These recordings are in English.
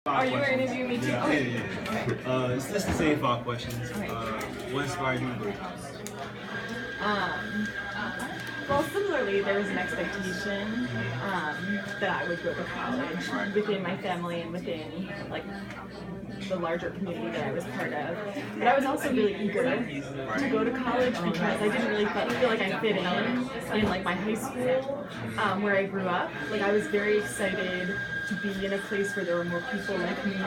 Are you interviewing me too? Yeah, Okay. It's just the same 5 questions. Okay. What inspired you to go to college? Well, similarly, there was an expectation that I would go to college within my family and within like the larger community that I was part of. But I was also really eager to go to college because I didn't really feel like I fit in like my high school where I grew up. Like I was very excited to be in a place where there were more people like me.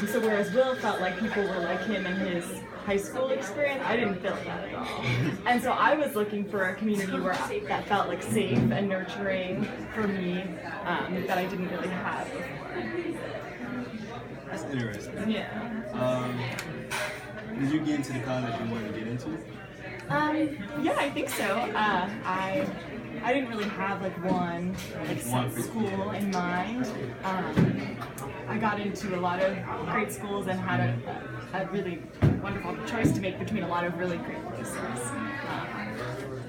So whereas Will felt like people were like him in his high school experience, I didn't feel that at all. And so I was looking for a community that felt like safe and nurturing for me that I didn't really have before. That's interesting. Yeah. Did you get into the college you wanted to get into? Yeah, I think so. I didn't really have like one set school in mind. I got into a lot of great schools and had a really wonderful choice to make between a lot of really great places.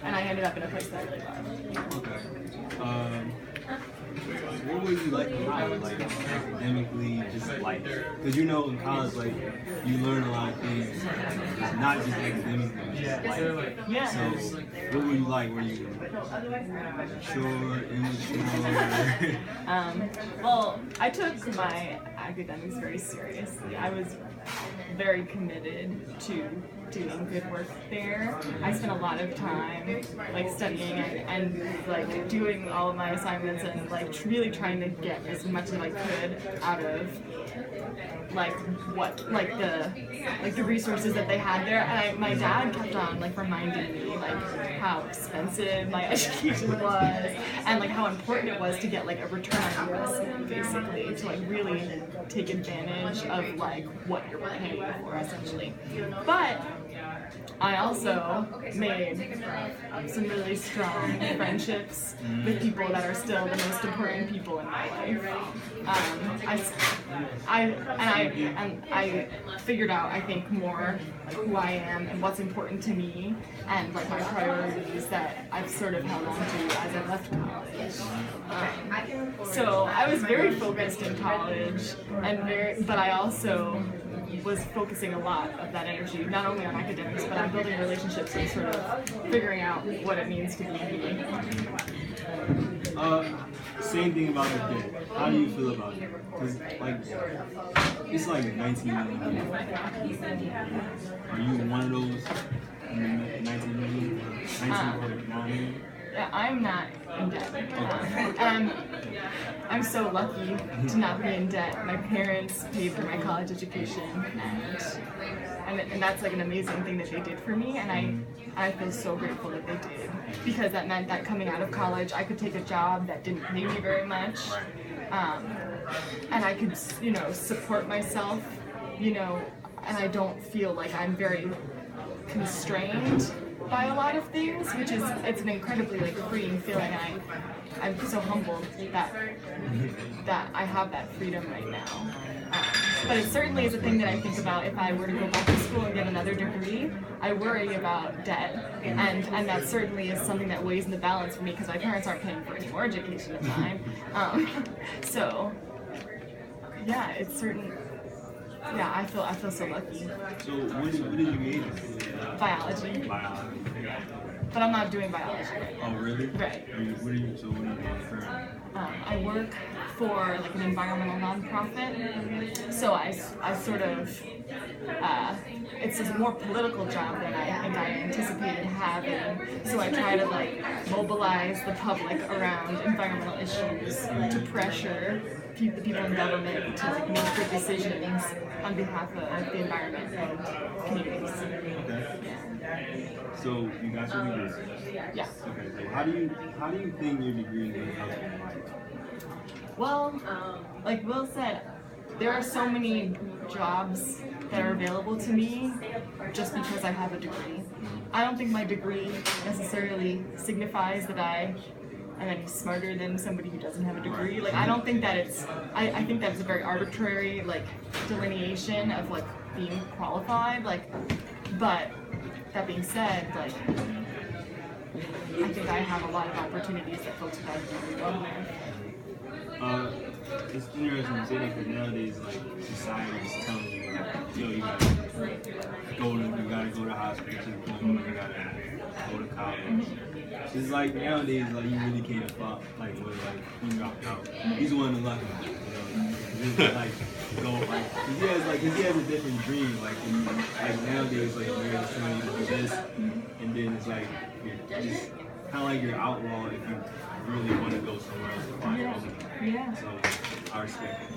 And I ended up in a place that I really loved. Okay. What were you like in college, like academically, just like, because you know in college, like, you learn a lot of things, it's not just academically, just like, Yeah. so what were you like? Were you sure, immature? Well, I took my academics very seriously. I was very committed to doing good work there. I spent a lot of time like studying and like doing all of my assignments and like really trying to get as much as I could out of like the resources that they had there. And my dad kept on like reminding me like how expensive my education was and like how important it was to get like a return on investment, basically, to like really take advantage of like what you're paying for, essentially. But I also made some really strong friendships with people that are still the most important people in my life. I figured out, I think, more like who I am and what's important to me and like my priorities that I've sort of held on to as I left college. So I was very focused in college, but I also was focusing a lot of that energy, not only on academics, but on building relationships and sort of figuring out what it means to be me. Same thing about the debt. How do you feel about it? Because like, it's like 19 million. Are you one of those 19 million? 19 million? Yeah, I'm not in debt. I'm so lucky to not be in debt. My parents paid for my college education, and that's like an amazing thing that they did for me, and I feel so grateful that they did, because that meant that coming out of college I could take a job that didn't pay me very much, and I could, support myself, and I don't feel like I'm very constrained by a lot of things, which is, it's an incredibly like freeing feeling. I'm so humbled that I have that freedom right now. But it certainly is a thing that I think about if I were to go back to school and get another degree. I worry about debt, and that certainly is something that weighs in the balance for me because my parents aren't paying for any more education of mine. So yeah, it's certain. Yeah, I feel so lucky. So what did you major in? Biology. Biology. But I'm not doing biology right now. Oh, really? Right. What are you doing currently? I work for like an environmental nonprofit, so I sort of, it's a more political job than I think I anticipated having, so I try to like mobilize the public around environmental issues to pressure the people in government to like make good decisions on behalf of the environment and communities. Okay. Yeah. So you got your degree. Yeah. Okay. So how do you think your degree is going to help you in life? Well, like Will said, there are so many jobs that are available to me just because I have a degree. I don't think my degree necessarily signifies that I am any smarter than somebody who doesn't have a degree. Like, I don't think that it's, I think that's a very arbitrary, like, delineation of, like, being qualified, like, but that being said, like, I think I have a lot of opportunities that folks without a degree don't have. it's interesting to say that because nowadays, like, society is telling you, like, yo, you gotta go to hospital, you gotta go to college. It's like nowadays, like, you really can't fuck, like, with, like, he dropped out. He's the one to luck him, you know? Just, like, go, like, cause he has a different dream, like, nowadays, like, you're just trying to do this, and then it's like, you're just kind of like you're outlaw if you really want to go somewhere else to find Yeah. So, I respect it.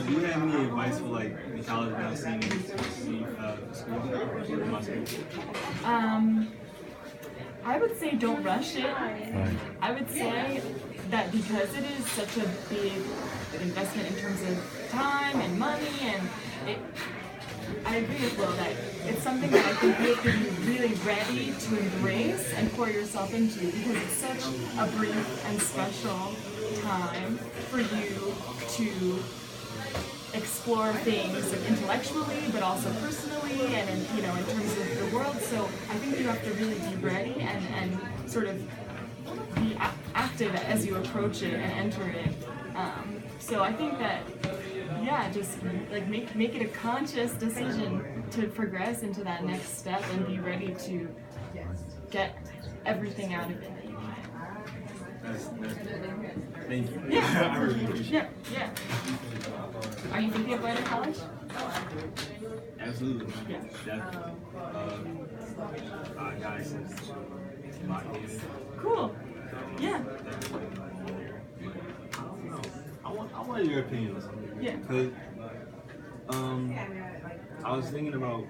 Do you have any advice for like the college now seniors school? I would say don't rush it. I would say that because it is such a big investment in terms of time and money, and I agree with Will that it's something that I think you have to be really ready to embrace and pour yourself into, because it's such a brief and special time for you to explore things intellectually, but also personally, and in terms of the world. So I think you have to really be ready and sort of be active as you approach it and enter it. So I think that, just like make it a conscious decision to progress into that next step and be ready to get everything out of it. Thank you. Yeah. I really appreciate it. Yeah. Are you thinking of going to college? Absolutely. Yeah. Definitely. I got it since 5 years. Cool. Yeah. I want your opinion on something. Yeah. Because I was thinking about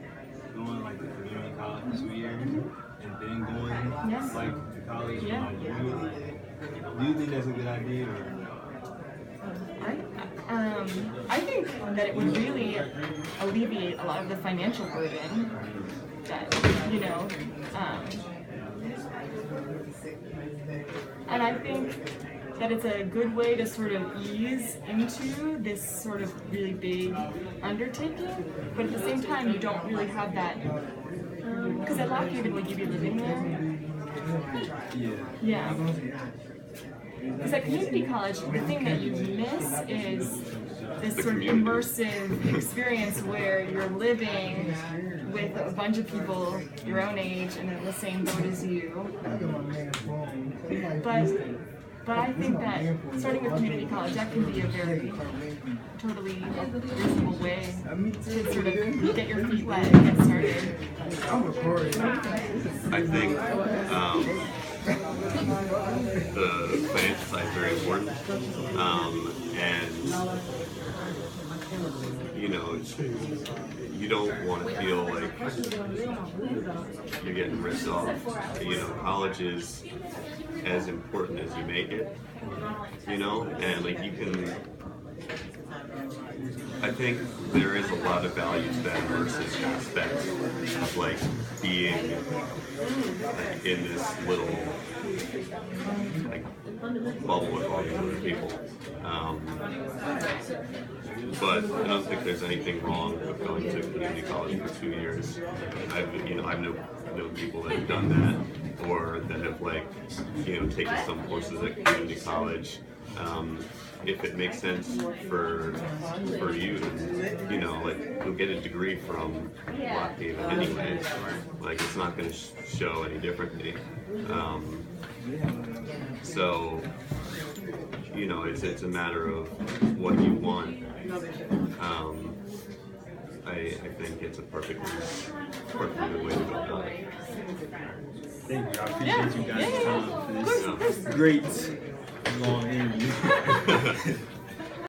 going like to community college for 2 years and then going like to college for like 1 year. Do you think that's a good idea or? I think that it would really alleviate a lot of the financial burden that, and I think that it's a good way to sort of ease into this sort of really big undertaking, but at the same time you don't really have that, because at Lockhaven, would you be living there? Yeah. Because at community college, the thing that you miss is this sort of immersive experience where you're living with a bunch of people your own age and in the same boat as you. But I think that starting with community college, that can be a very totally reasonable way to sort of get your feet wet and get started. I think the financial side is very important, and you don't want to feel like you're getting ripped off. College is as important as you make it, and like you can. I think there is a lot of value to that immersive aspect of like being like in this little like bubble with all these other people. But I don't think there's anything wrong with going to community college for 2 years. I've known people that have done that, or that have taken some courses at community college. If it makes sense for you, you'll get a degree from Lockhaven anyways. Like it's not going to show any differently. So it's a matter of what you want. I think it's a perfectly good way to go about it. Thank you. I appreciate you guys' time for this great long interview.